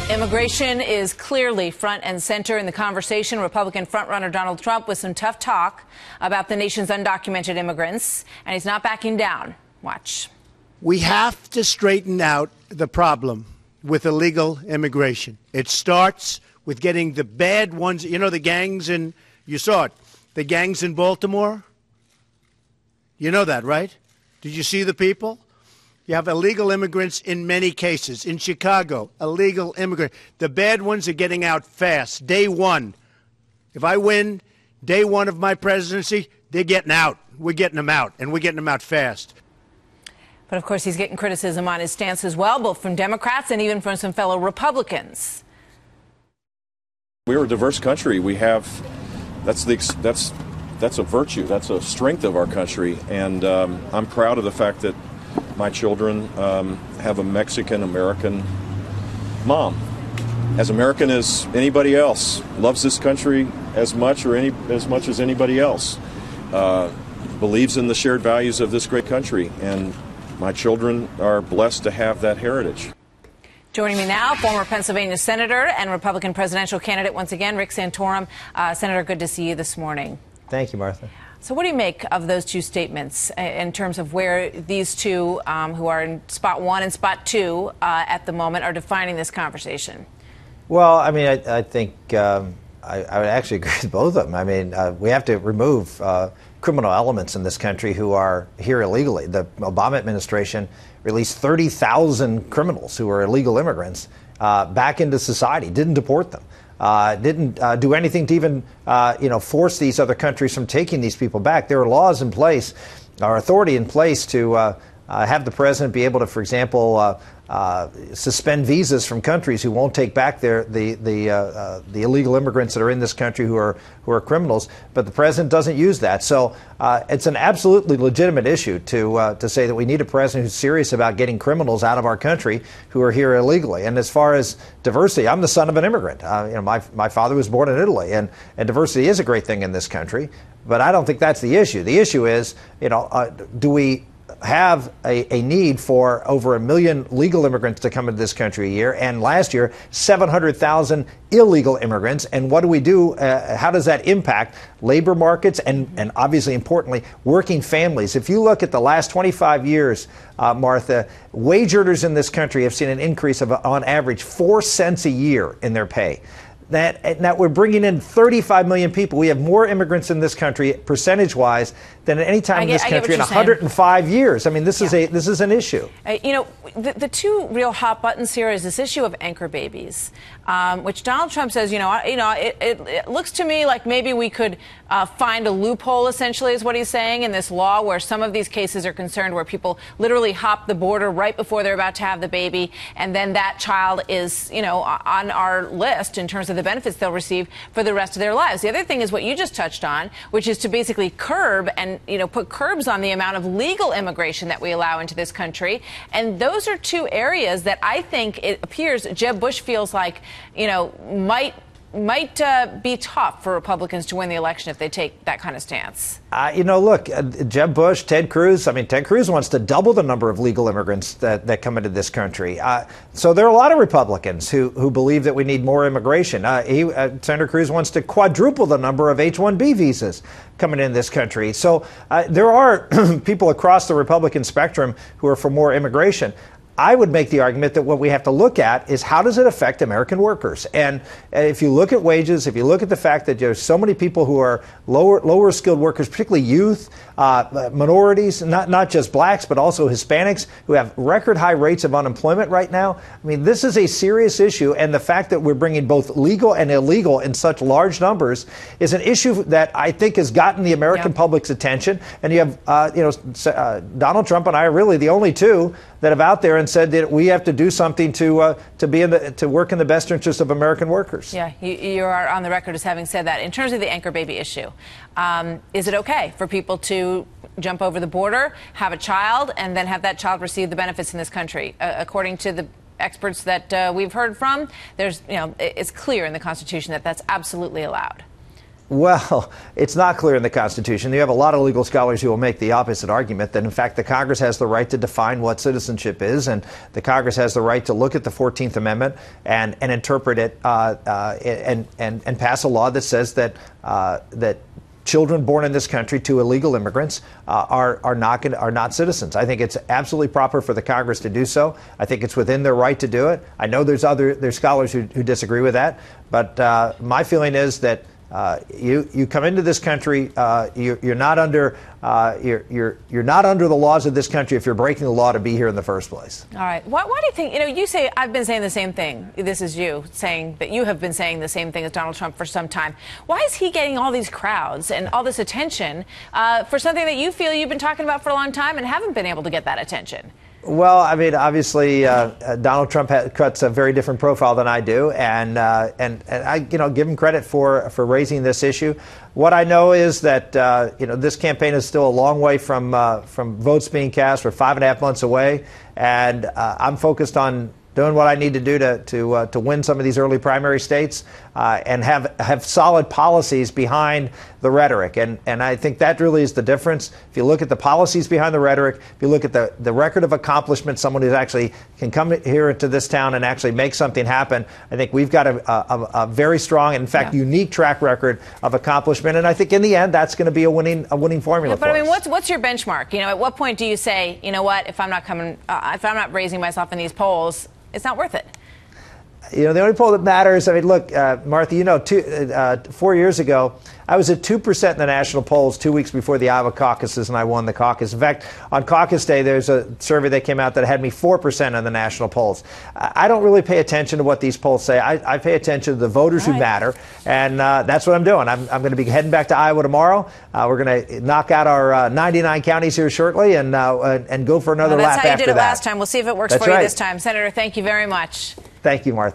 Immigration is clearly front and center in the conversation. Republican frontrunner Donald Trump with some tough talk about the nation's undocumented immigrants, and he's not backing down. Watch. We have to straighten out the problem with illegal immigration. It starts with getting the bad ones, you know, the gangs in, you saw it, the gangs in Baltimore. You know that, right? Did you see the people? You have illegal immigrants in many cases. In Chicago, illegal immigrants. The bad ones are getting out fast. Day one. If I win, day one of my presidency, they're getting out. We're getting them out, and we're getting them out fast. But, of course, he's getting criticism on his stance as well, both from Democrats and even from some fellow Republicans. We're a diverse country. We have, that's a virtue. That's a strength of our country. And I'm proud of the fact that my children have a Mexican-American mom. As American as anybody else, loves this country as much as anybody else. Believes in the shared values of this great country. And my children are blessed to have that heritage. Joining me now, former Pennsylvania Senator and Republican presidential candidate once again, Rick Santorum. Senator, good to see you this morning. Thank you, Martha. So what do you make of those two statements in terms of where these two who are in spot one and spot two at the moment are defining this conversation? Well, I mean, I think I would actually agree with both of them. I mean, we have to remove criminal elements in this country who are here illegally. The Obama administration released 30,000 criminals who are illegal immigrants back into society, didn't deport them. Didn't do anything to even, force these other countries from taking these people back. There are laws in place, or authority in place to have the president be able to, for example, suspend visas from countries who won't take back the illegal immigrants that are in this country who are criminals. But the president doesn't use that. So it's an absolutely legitimate issue to say that we need a president who's serious about getting criminals out of our country who are here illegally. And as far as diversity, I'm the son of an immigrant. My father was born in Italy, and diversity is a great thing in this country. But I don't think that's the issue. The issue is, do we have a need for over 1 million legal immigrants to come into this country a year, and last year 700,000 illegal immigrants, and what do we do? How does that impact labor markets and obviously importantly working families? If you look at the last 25 years, Martha, wage earners in this country have seen an increase of on average 4 cents a year in their pay. That we're bringing in 35 million people. We have more immigrants in this country, percentage-wise, than at any time in this country in 105 years. I mean, this is an issue. The two real hot buttons here is this issue of anchor babies, which Donald Trump says, it looks to me like maybe we could find a loophole, essentially, is what he's saying, in this law where some of these cases are concerned where people literally hop the border right before they're about to have the baby, and then that child is, on our list in terms of the benefits they'll receive for the rest of their lives. The other thing is what you just touched on, which is to basically curb and, put curbs on the amount of legal immigration that we allow into this country. And those are two areas that I think it appears Jeb Bush feels like, might be tough for Republicans to win the election if they take that kind of stance. Look, Jeb Bush, Ted Cruz. I mean, Ted Cruz wants to double the number of legal immigrants that come into this country. So there are a lot of Republicans who believe that we need more immigration. Senator Cruz wants to quadruple the number of H-1B visas coming in this country. So there are people across the Republican spectrum who are for more immigration. I would make the argument that what we have to look at is how does it affect American workers? And if you look at wages, if you look at the fact that there's so many people who are lower skilled workers, particularly youth, minorities, not just blacks, but also Hispanics who have record high rates of unemployment right now. I mean, this is a serious issue. And the fact that we're bringing both legal and illegal in such large numbers is an issue that I think has gotten the American public's attention. And you have, Donald Trump and I are really the only two that have out there and said that we have to do something to work in the best interest of American workers. Yeah, you are on the record as having said that. In terms of the anchor baby issue, is it okay for people to jump over the border, have a child, and then have that child receive the benefits in this country? According to the experts that we've heard from, it's clear in the Constitution that that's absolutely allowed. Well, it's not clear in the Constitution. You have a lot of legal scholars who will make the opposite argument, that in fact the Congress has the right to define what citizenship is, and the Congress has the right to look at the 14th Amendment and interpret it and pass a law that says that that children born in this country to illegal immigrants are not citizens. I think it's absolutely proper for the Congress to do so. I think it's within their right to do it. I know there's scholars who disagree with that, but my feeling is that you come into this country, you're not under the laws of this country if you're breaking the law to be here in the first place. All right. Why do you think, you say I've been saying the same thing. This is you saying that you have been saying the same thing as Donald Trump for some time. Why is he getting all these crowds and all this attention for something that you feel you've been talking about for a long time and haven't been able to get that attention? Well, I mean, obviously, Donald Trump cuts a very different profile than I do, and I, give him credit for raising this issue. What I know is that this campaign is still a long way from votes being cast. We're 5.5 months away, and I'm focused on doing what I need to do to win some of these early primary states and have solid policies behind the rhetoric. And I think that really is the difference. If you look at the policies behind the rhetoric, if you look at the record of accomplishment, someone who actually can come here to this town and actually make something happen, I think we've got a very strong and, in fact, unique track record of accomplishment. And I think in the end, that's going to be a winning formula for us. But I mean, what's your benchmark? At what point do you say, you know what, if I'm not raising myself in these polls, it's not worth it? The only poll that matters, I mean, look, Martha, 4 years ago, I was at 2% in the national polls 2 weeks before the Iowa caucuses, and I won the caucus. In fact, on caucus day, there's a survey that came out that had me 4% in the national polls. I don't really pay attention to what these polls say. I pay attention to the voters who matter, and that's what I'm doing. I'm going to be heading back to Iowa tomorrow. We're going to knock out our 99 counties here shortly and go for another lap after that. That's how you did it last time. We'll see if it works for you this time. Senator, thank you very much. Thank you, Martha.